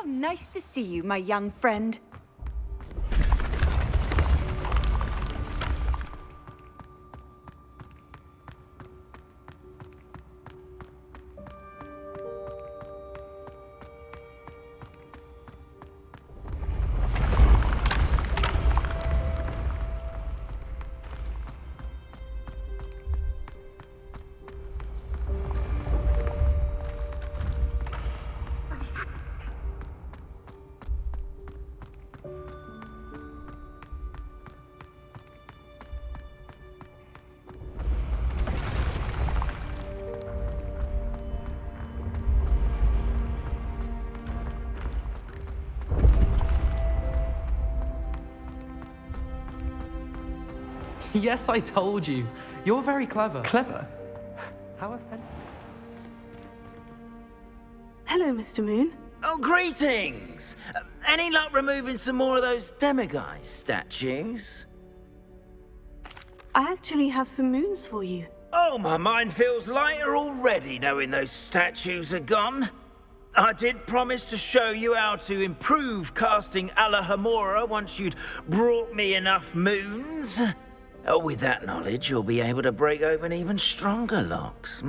nice to see you, my young friend. Yes, I told you. You're very clever. Clever? How offensive. Hello, Mr. Moon. Oh, greetings! Any luck removing some more of those demiguise statues? I actually have some moons for you. Oh, my mind feels lighter already knowing those statues are gone. I did promise to show you how to improve casting Alohomora once you'd brought me enough moons. With that knowledge, you'll be able to break open even stronger locks.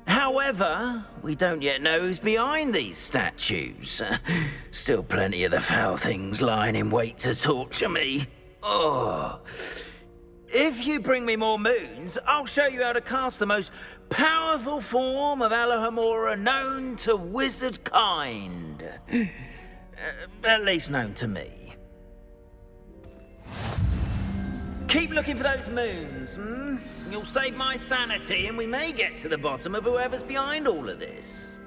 However, we don't yet know who's behind these statues. Still plenty of the foul things lying in wait to torture me. Oh. If you bring me more moons, I'll show you how to cast the most powerful form of Alohomora known to wizard kind. At least known to me. Keep looking for those moons, You'll save my sanity and we may get to the bottom of whoever's behind all of this.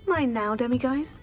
Mine now, demiguise.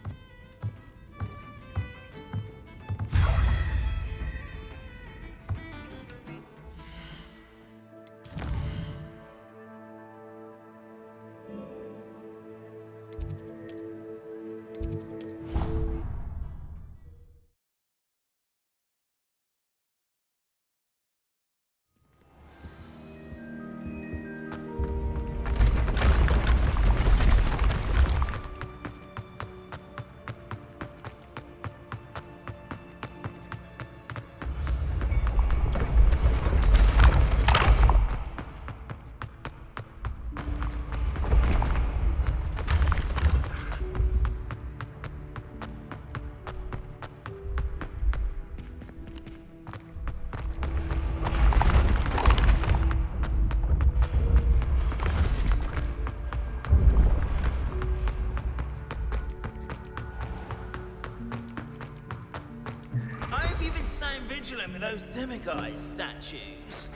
Vigilant with those demiguise statues.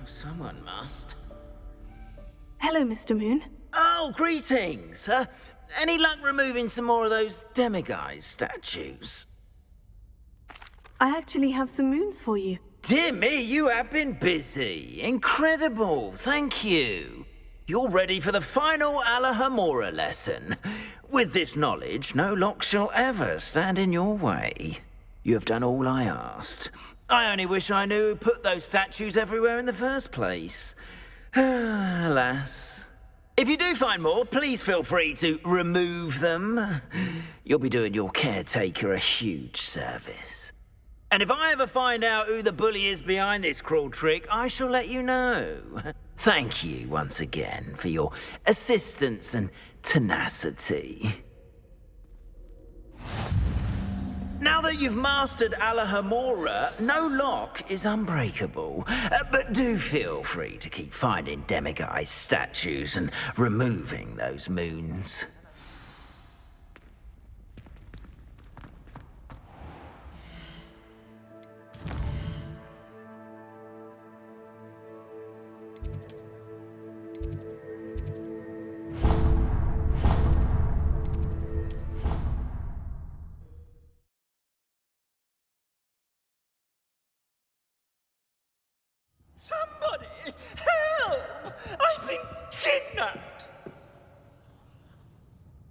Someone must. Hello, Mr. Moon. Oh, greetings! Any luck removing some more of those demiguise statues? I actually have some moons for you. Dear me, you have been busy. Incredible, thank you. You're ready for the final Alohomora lesson. With this knowledge, no lock shall ever stand in your way. You have done all I asked. I only wish I knew who put those statues everywhere in the first place. Alas. If you do find more, please feel free to remove them. You'll be doing your caretaker a huge service. And if I ever find out who the bully is behind this cruel trick, I shall let you know. Thank you once again for your assistance and tenacity. Now that you've mastered Alohomora, no lock is unbreakable. But do feel free to keep finding demiguise statues and removing those moons. kidnapped!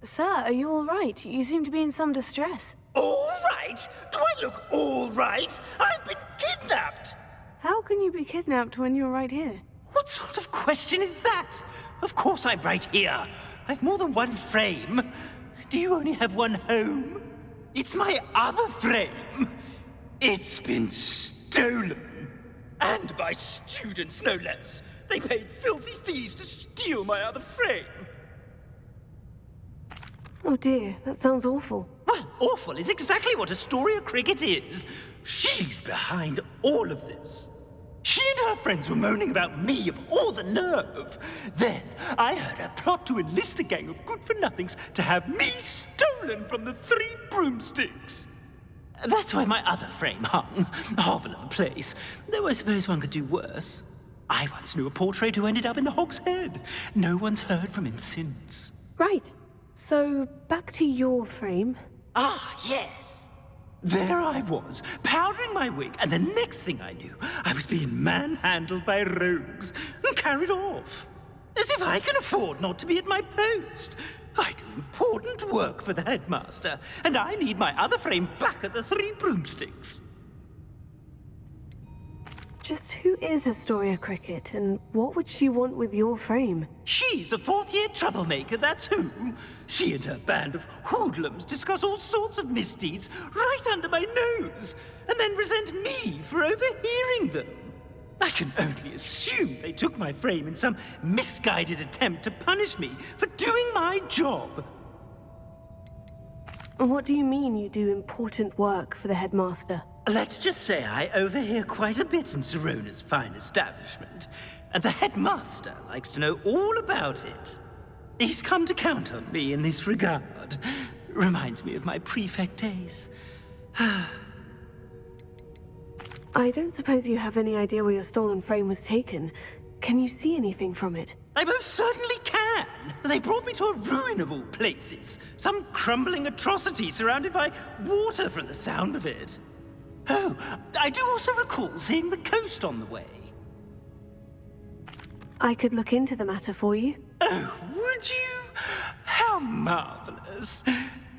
Sir, are you all right? You seem to be in some distress. All right? Do I look all right? I've been kidnapped! How can you be kidnapped when you're right here? What sort of question is that? Of course I'm right here. I've more than one frame. Do you only have one home? It's my other frame. It's been stolen. And by students, no less. They paid filthy thieves to steal my other frame. Oh dear, that sounds awful. Well, awful is exactly what Astoria Cricket is. She's behind all of this. She and her friends were moaning about me of all the nerve. Then I heard her plot to enlist a gang of good-for-nothings to have me stolen from the Three Broomsticks. That's why my other frame hung. A hovel of a place. Though I suppose one could do worse. I once knew a portrait who ended up in the Hog's Head. No one's heard from him since. Right. So, back to your frame. Ah, yes. There I was, powdering my wig, and the next thing I knew, I was being manhandled by rogues and carried off. As if I can afford not to be at my post. I do important work for the headmaster, and I need my other frame back at the Three Broomsticks. Just who is Astoria Cricket, and what would she want with your frame? She's a fourth-year troublemaker, that's who. She and her band of hoodlums discuss all sorts of misdeeds right under my nose, and then resent me for overhearing them. I can only assume they took my frame in some misguided attempt to punish me for doing my job. What do you mean you do important work for the headmaster? Let's just say I overhear quite a bit in Sirona's fine establishment, and the headmaster likes to know all about it. He's come to count on me in this regard. Reminds me of my prefect days. I don't suppose you have any idea where your stolen frame was taken. Can you see anything from it? I most certainly can. They brought me to a ruin of all places. Some crumbling atrocity surrounded by water from the sound of it. Oh, I do also recall seeing the coast on the way. I could look into the matter for you. Oh, would you? How marvelous.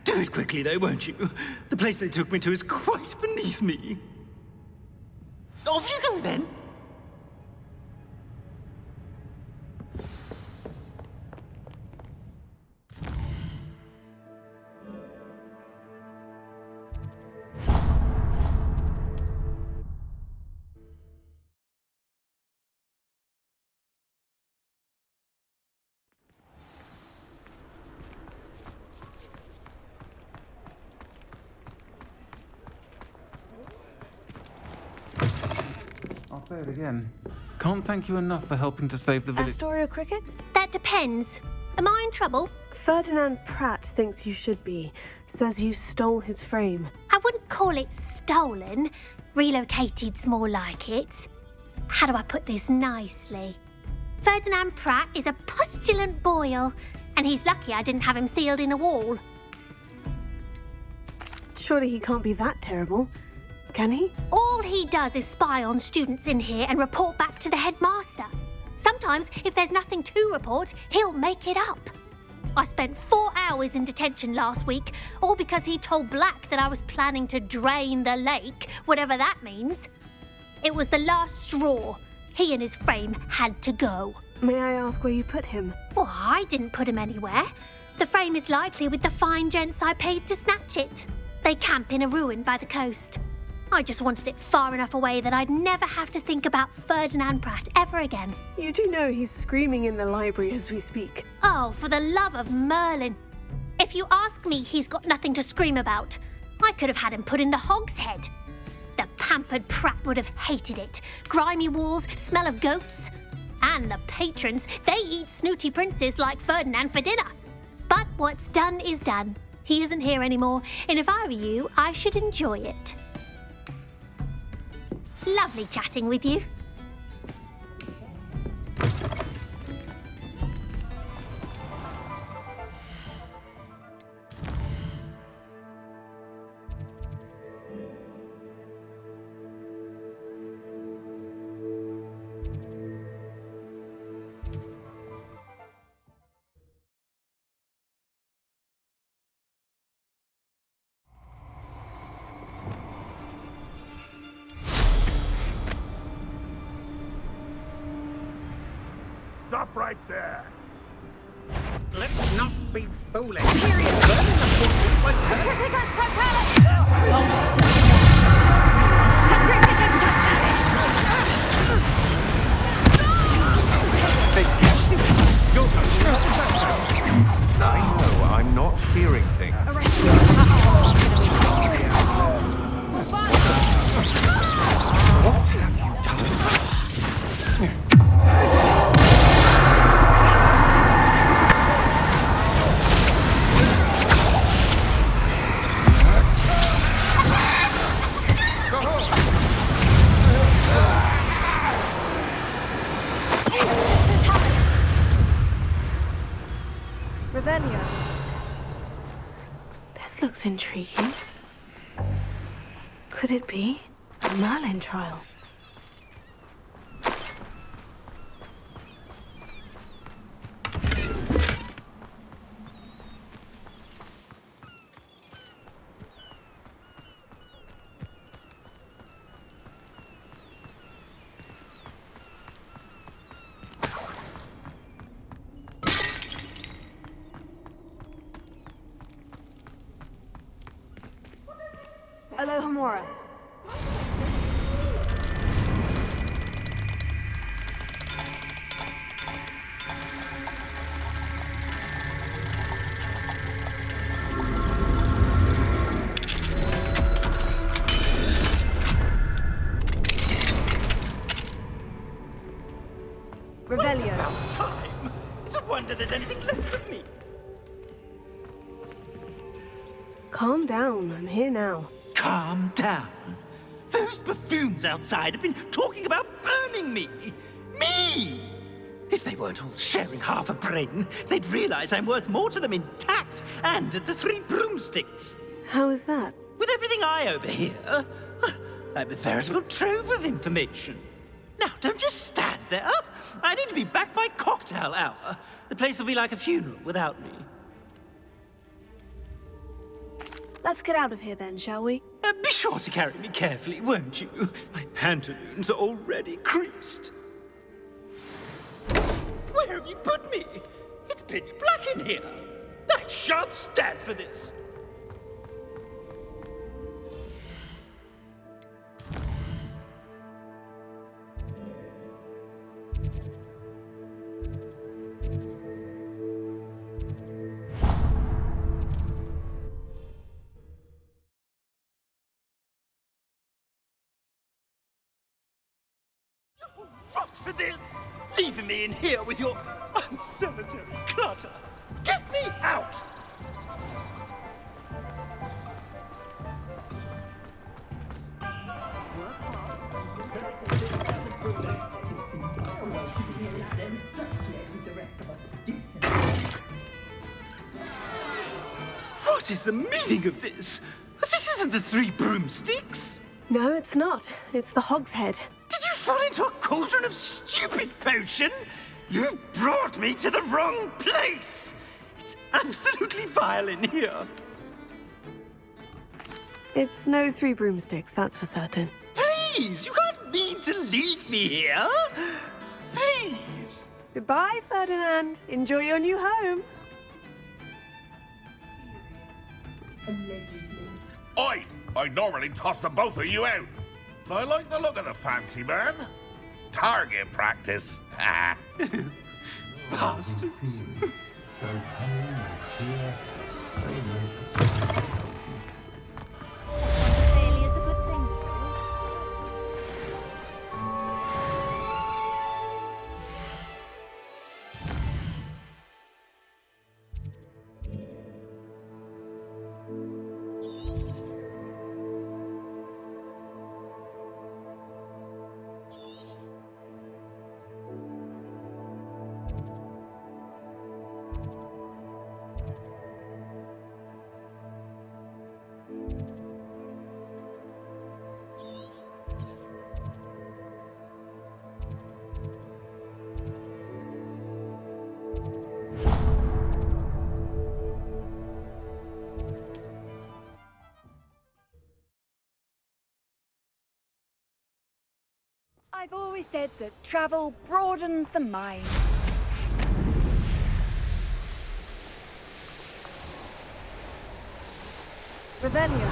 Do it quickly, though, won't you? The place they took me to is quite beneath me. Off you go, then. I'll say it again. Can't thank you enough for helping to save the village. Astoria Cricket? That depends. Am I in trouble? Ferdinand Pratt thinks you should be. Says you stole his frame. I wouldn't call it stolen. Relocated's more like it. How do I put this nicely? Ferdinand Pratt is a postulant boil, and he's lucky I didn't have him sealed in a wall. Surely he can't be that terrible. Can he? All he does is spy on students in here and report back to the headmaster. Sometimes, if there's nothing to report, he'll make it up. I spent 4 hours in detention last week, all because he told Black that I was planning to drain the lake, whatever that means. It was the last straw. He and his frame had to go. May I ask where you put him? Well, I didn't put him anywhere. The frame is likely with the fine gents I paid to snatch it. They camp in a ruin by the coast. I just wanted it far enough away that I'd never have to think about Ferdinand Pratt ever again. You do know he's screaming in the library as we speak. Oh, for the love of Merlin. If you ask me, he's got nothing to scream about. I could have had him put in the Hog's Head. The pampered Pratt would have hated it. Grimy walls, smell of goats. And the patrons, they eat snooty princes like Ferdinand for dinner. But what's done is done. He isn't here anymore, and if I were you, I should enjoy it. Lovely chatting with you. I'll say it again. Can't thank you enough for helping to save the village. Astoria Cricket. That depends. Am I in trouble? Ferdinand Pratt thinks you should be. Says you stole his frame. I wouldn't call it stolen. Related. Stop right there. Let's not be foolish. I know, I'm not hearing things. What have you done? Revelio. This looks intriguing. Could it be a Merlin trial? Alohomora. Revelio. About time. It's a wonder there's anything left of me. Calm down, I'm here now. Calm down. Those buffoons outside have been talking about burning me. Me! If they weren't all sharing half a brain, they'd realize I'm worth more to them intact and at the Three Broomsticks. How is that? With everything I overhear, I'm a veritable trove of information. Now, don't just stand there. I need to be back by cocktail hour. The place will be like a funeral without me. Let's get out of here then, shall we? Be sure to carry me carefully, won't you? My pantaloons are already creased. Where have you put me? It's pitch black in here. I shan't stand for this. Rot for this! Leaving me in here with your unsanitary clutter! Get me out! What is the meaning of this? This isn't the Three Broomsticks! No, it's not. It's the Hogshead. Did you fall into a cauldron of stupid potion? You've brought me to the wrong place! It's absolutely vile in here. It's no Three Broomsticks, that's for certain. Please, you can't mean to leave me here. Please. Goodbye, Ferdinand. Enjoy your new home. I normally toss the both of you out. I like the look of the fancy man. Target practice. Bastards. I've always said that travel broadens the mind. Revelio.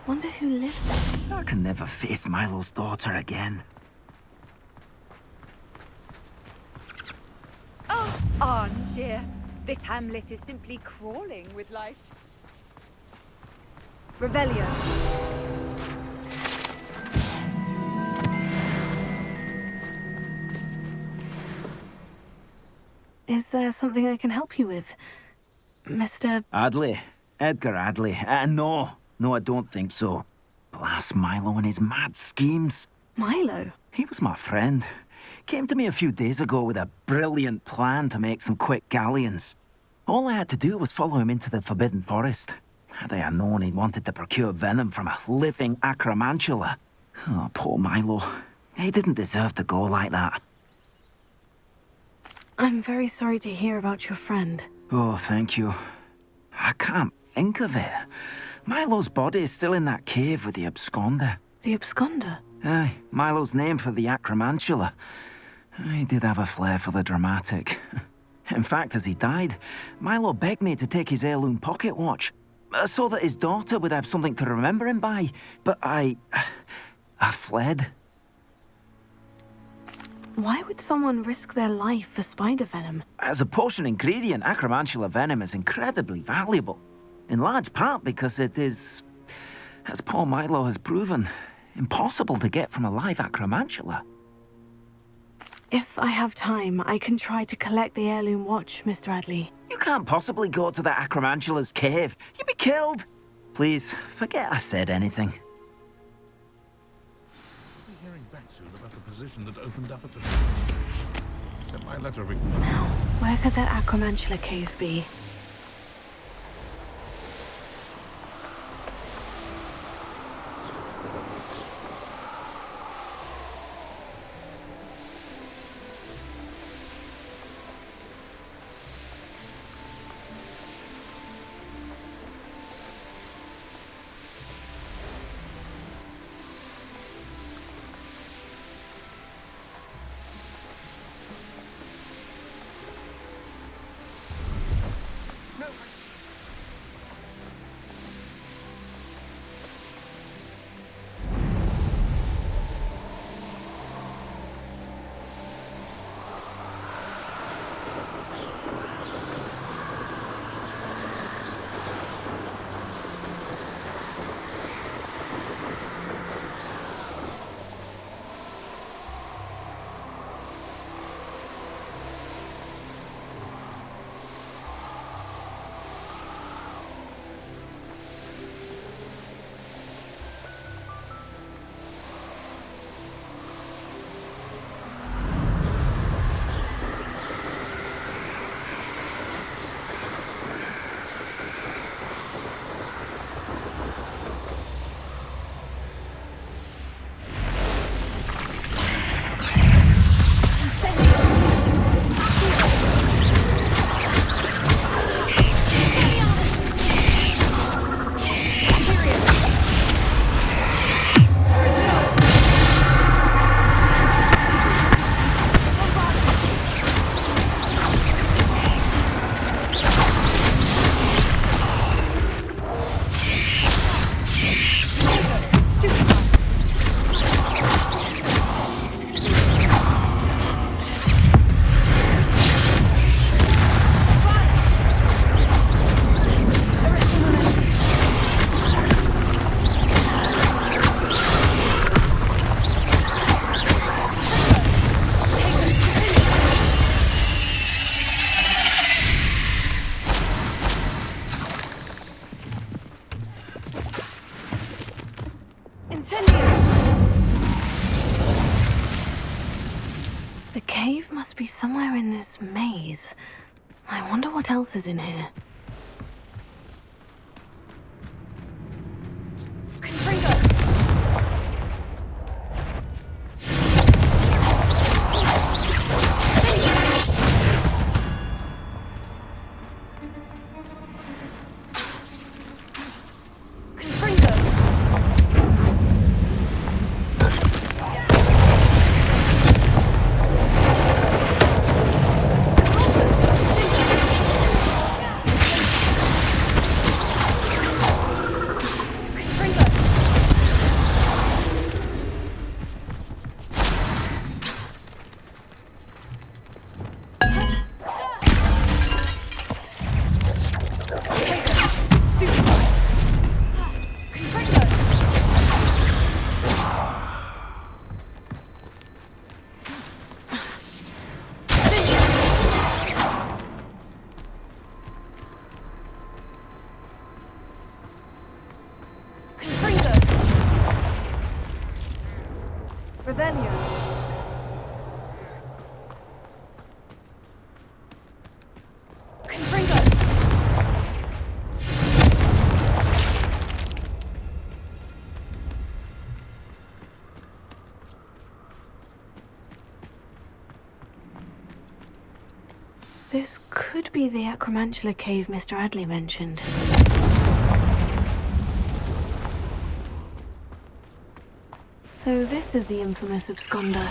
Wonder who lives there. I can never face Milo's daughter again. Oh, Armchair. This hamlet is simply crawling with life. Revelio. Is there something I can help you with, Mr. Adley. Edgar Adley. No. No, I don't think so. Blast Milo and his mad schemes. Milo? He was my friend. Came to me a few days ago with a brilliant plan to make some quick galleons. All I had to do was follow him into the Forbidden Forest. Had I known he'd wanted to procure venom from a living acromantula. Oh, poor Milo. He didn't deserve to go like that. I'm very sorry to hear about your friend. Oh, thank you. I can't think of it. Milo's body is still in that cave with the absconder. The absconder? Aye, Milo's name for the acromantula. He did have a flair for the dramatic. In fact, as he died, Milo begged me to take his heirloom pocket watch, so that his daughter would have something to remember him by. But I fled. Why would someone risk their life for spider venom? As a potion ingredient, acromantula venom is incredibly valuable. In large part because it is, as poor Milo has proven, impossible to get from a live acromantula. If I have time, I can try to collect the heirloom watch, Mr. Adley. You can't possibly go to the acromantula's cave. You'd be killed. Please, forget I said anything. I'll be hearing back soon about the position that opened up at the... I sent my letter of... Now, where could that acromantula cave be? The cave must be somewhere in this maze. I wonder what else is in here. This could be the Acromantula cave Mr. Adley mentioned. So this is the infamous absconder.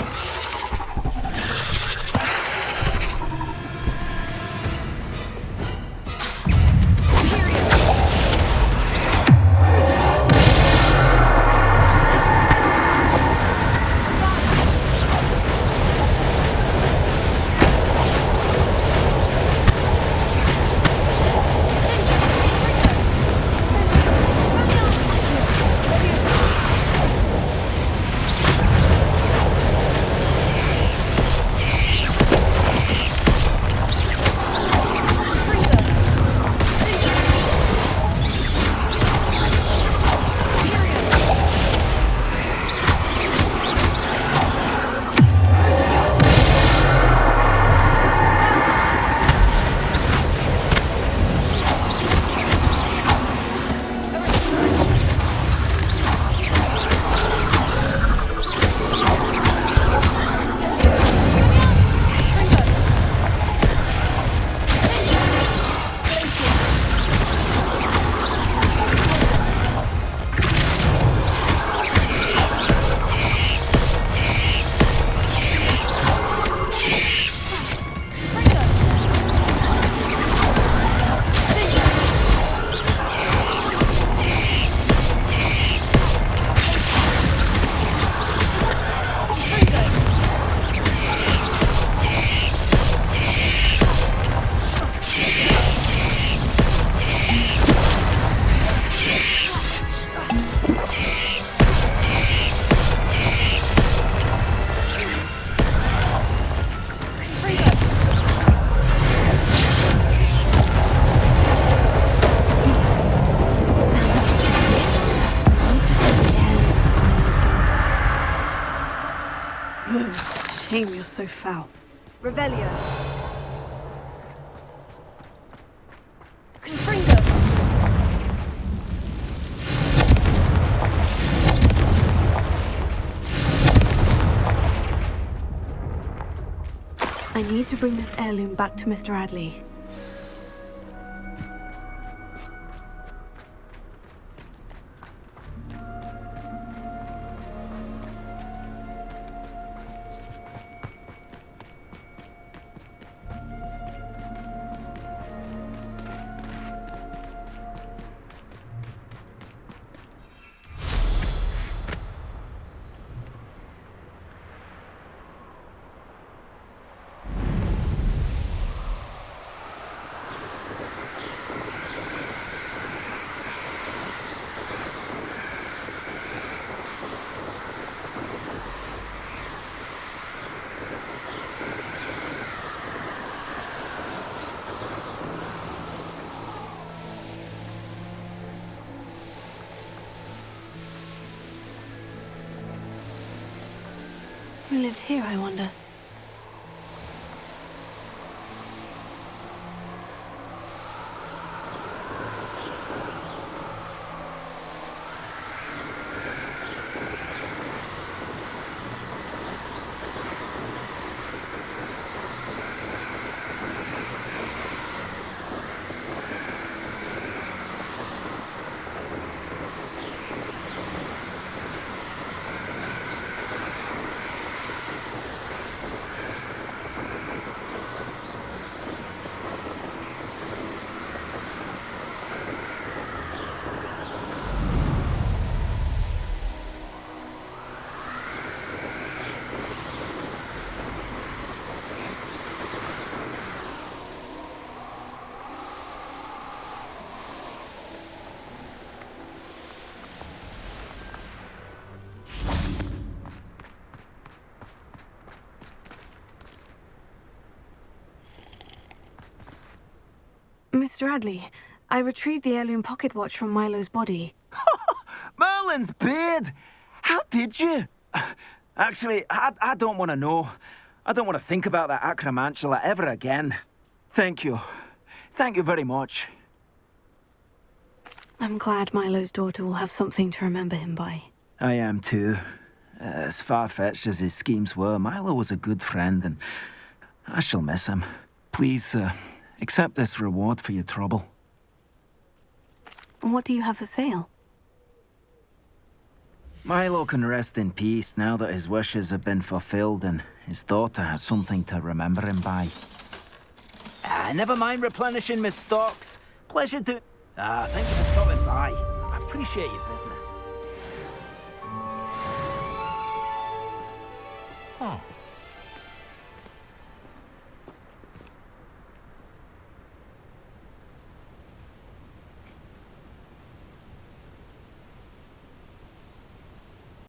Shame you're so foul. Revelio. Confringo. I need to bring this heirloom back to Mr. Adley. Who lived here, I wonder? Mr. Adley, I retrieved the heirloom pocket watch from Milo's body. Merlin's beard! How did you? Actually, I don't want to know. I don't want to think about that Acromantula ever again. Thank you. Thank you very much. I'm glad Milo's daughter will have something to remember him by. I am too. As far-fetched as his schemes were, Milo was a good friend, and I shall miss him. Please, accept this reward for your trouble. What do you have for sale? Milo can rest in peace now that his wishes have been fulfilled and his daughter has something to remember him by. Never mind replenishing my stocks. Pleasure to... thank you for stopping by. I appreciate your business. Oh.